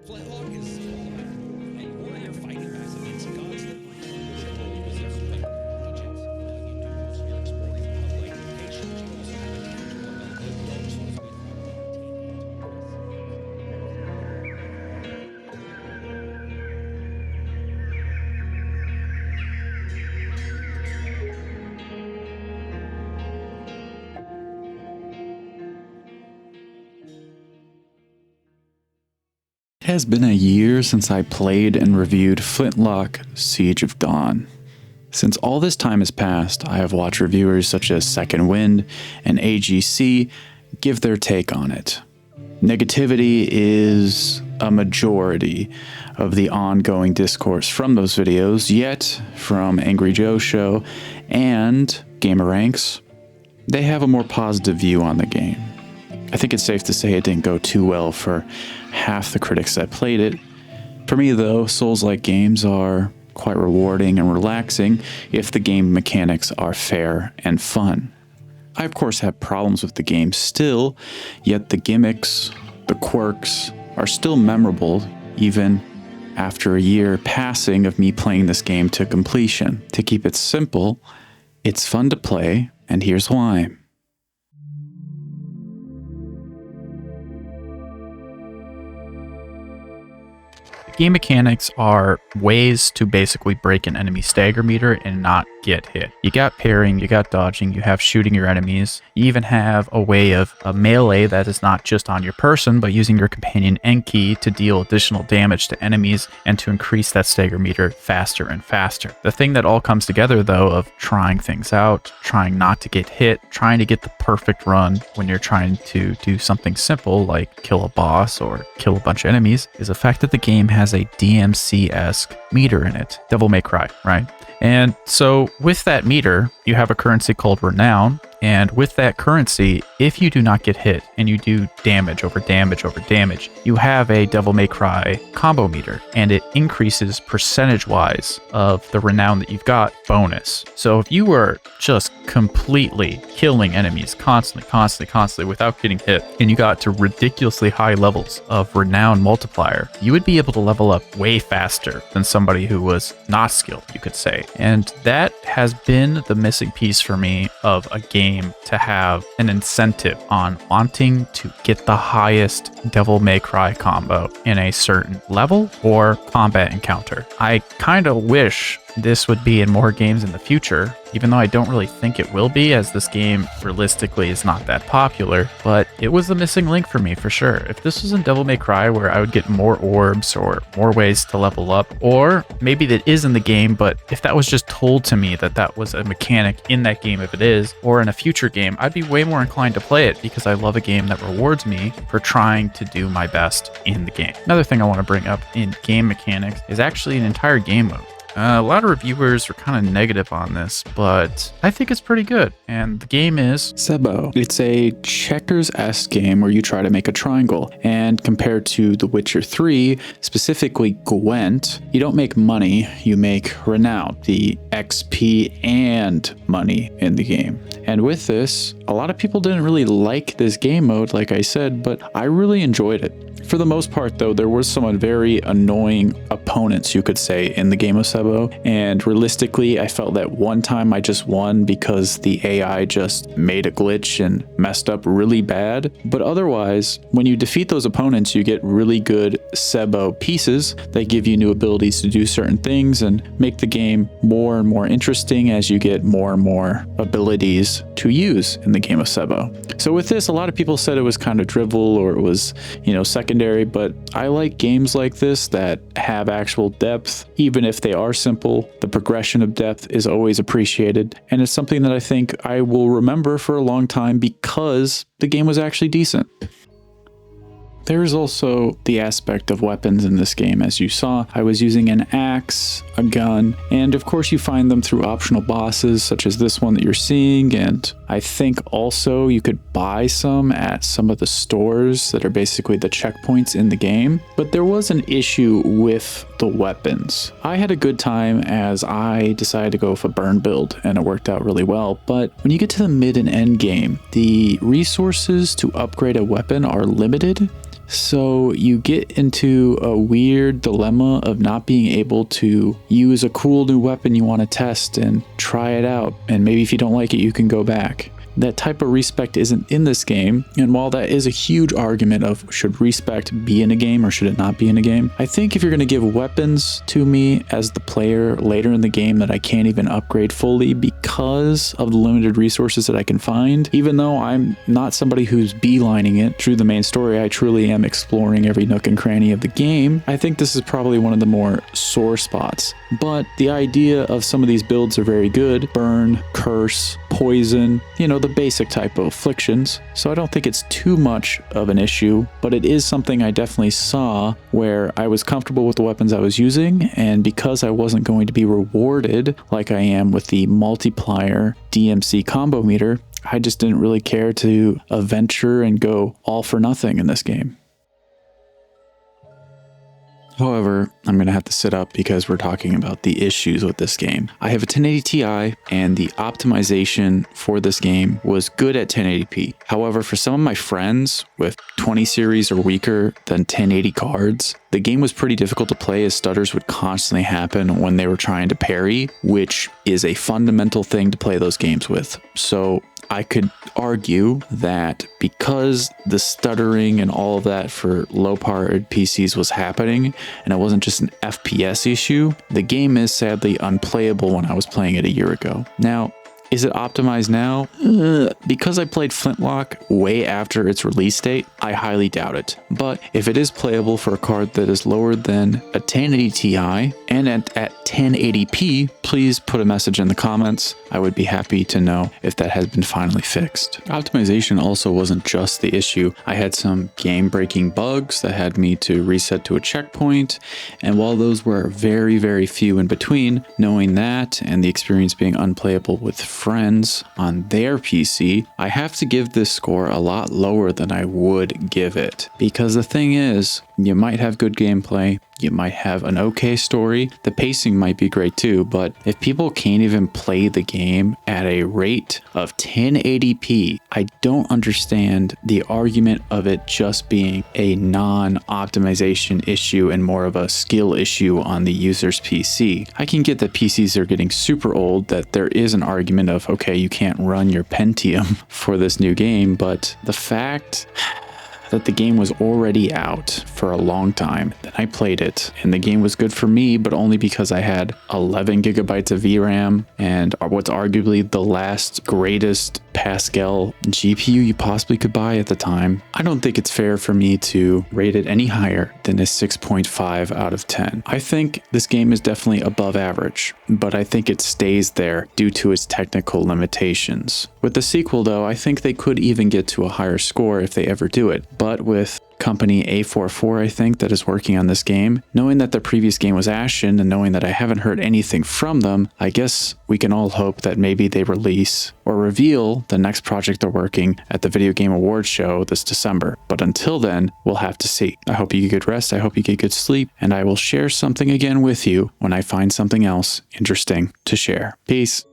Flintlock is all about a warrior fighting back against gods that you possess agents. You do most of your exploring in public locations. You also have a tangible ability of Dark Souls with It has been a year since I played and reviewed Flintlock Siege of Dawn. Since all this time has passed, I have watched reviewers such as Second Wind and AGC give their take on it. Negativity is a majority of the ongoing discourse from those videos, yet from Angry Joe Show and Gameranks, they have a more positive view on the game. I think it's safe to say it didn't go too well for half the critics that played it. For me though, Souls-like games are quite rewarding and relaxing if the game mechanics are fair and fun. I of course have problems with the game still, yet the gimmicks, the quirks, are still memorable even after a year passing of me playing this game to completion. To keep it simple, it's fun to play, and here's why. Game mechanics are ways to basically break an enemy stagger meter and not get hit. You got parrying, you got dodging, you have shooting your enemies. You even have a way of a melee that is not just on your person, but using your companion Enki to deal additional damage to enemies and to increase that stagger meter faster and faster. The thing that all comes together though of trying things out, trying not to get hit, trying to get the perfect run when you're trying to do something simple like kill a boss or kill a bunch of enemies, is the fact that the game has a DMC-esque meter in it. Devil May Cry, right? And so with that meter, you have a currency called Renown, and with that currency, if you do not get hit and you do damage over damage over damage, you have a Devil May Cry combo meter, and it increases percentage-wise of the Renown that you've got bonus. So if you were just completely killing enemies constantly without getting hit, and you got to ridiculously high levels of Renown multiplier, you would be able to level up way faster than somebody who was not skilled, you could say. And that has been the missing piece for me of a game to have an incentive on wanting to get the highest Devil May Cry combo in a certain level or combat encounter. I kind of wish this would be in more games in the future, even though I don't really think it will be, as this game realistically is not that popular, but it was the missing link for me for sure. If this was in Devil May Cry where I would get more orbs or more ways to level up, or maybe that is in the game, but if that was just told to me that that was a mechanic in that game, if it is, or in a future game, I'd be way more inclined to play it because I love a game that rewards me for trying to do my best in the game. Another thing I want to bring up in game mechanics is actually an entire game mode. A lot of reviewers are kind of negative on this, but I think it's pretty good. And the game is Sebo. It's a checkers-esque game where you try to make a triangle. And compared to The Witcher 3, specifically Gwent, you don't make money, you make renown, the XP and money in the game. And with this, a lot of people didn't really like this game mode, like I said, but I really enjoyed it. For the most part, though, there were some very annoying opponents, you could say, in the game of Sebo, and realistically, I felt that one time I just won because the AI just made a glitch and messed up really bad. But otherwise, when you defeat those opponents, you get really good Sebo pieces that give you new abilities to do certain things and make the game more and more interesting as you get more and more abilities to use in the game of Sebo. So with this, a lot of people said it was kind of drivel or it was, secondary, but I like games like this that have actual depth. Even if they are simple, the progression of depth is always appreciated, and it's something that I think I will remember for a long time because the game was actually decent. There is also the aspect of weapons in this game. As you saw, I was using an axe, a gun, and of course you find them through optional bosses such as this one that you're seeing, and I think also you could buy some at some of the stores that are basically the checkpoints in the game. But there was an issue with the weapons. I had a good time as I decided to go with a burn build and it worked out really well, but when you get to the mid and end game, the resources to upgrade a weapon are limited. So you get into a weird dilemma of not being able to use a cool new weapon you want to test and try it out. And maybe if you don't like it, you can go back. That type of respect isn't in this game, and while that is a huge argument of should respect be in a game or should it not be in a game, I think if you're going to give weapons to me as the player later in the game that I can't even upgrade fully because of the limited resources that I can find, even though I'm not somebody who's beelining it through the main story, I truly am exploring every nook and cranny of the game, I think this is probably one of the more sore spots. But the idea of some of these builds are very good. Burn, curse, poison, the basic type of afflictions. So I don't think it's too much of an issue, but it is something I definitely saw where I was comfortable with the weapons I was using, and because I wasn't going to be rewarded like I am with the multiplier DMC combo meter, I just didn't really care to venture and go all for nothing in this game. However, I'm going to have to sit up because we're talking about the issues with this game. I have a 1080 Ti and the optimization for this game was good at 1080p. However, for some of my friends with 20 series or weaker than 1080 cards, the game was pretty difficult to play as stutters would constantly happen when they were trying to parry, which is a fundamental thing to play those games with. So I could argue that because the stuttering and all of that for low-powered PCs was happening, and it wasn't just an FPS issue, the game is sadly unplayable when I was playing it a year ago. Now, is it optimized now? Because I played Flintlock way after its release date, I highly doubt it. But if it is playable for a card that is lower than a 1080 Ti and at 1080p, please put a message in the comments. I would be happy to know if that has been finally fixed. Optimization also wasn't just the issue. I had some game-breaking bugs that had me to reset to a checkpoint, and while those were very, very few in between, knowing that and the experience being unplayable with friends on their PC, I have to give this score a lot lower than I would give it. Because the thing is, you might have good gameplay, you might have an okay story, the pacing might be great too, but if people can't even play the game at a rate of 1080p, I don't understand the argument of it just being a non-optimization issue and more of a skill issue on the user's PC. I can get that PCs are getting super old, that there is an argument of, okay, you can't run your Pentium for this new game, but the fact that the game was already out for a long time. Then I played it and the game was good for me, but only because I had 11 gigabytes of VRAM and what's arguably the last greatest Pascal GPU you possibly could buy at the time. I don't think it's fair for me to rate it any higher than a 6.5 out of 10. I think this game is definitely above average, but I think it stays there due to its technical limitations. With the sequel though, I think they could even get to a higher score if they ever do it. But with company A44, I think, that is working on this game, knowing that the previous game was Ashen and knowing that I haven't heard anything from them, I guess we can all hope that maybe they release or reveal the next project they're working at the Video Game Awards show this December. But until then, we'll have to see. I hope you get good rest, I hope you get good sleep, and I will share something again with you when I find something else interesting to share. Peace.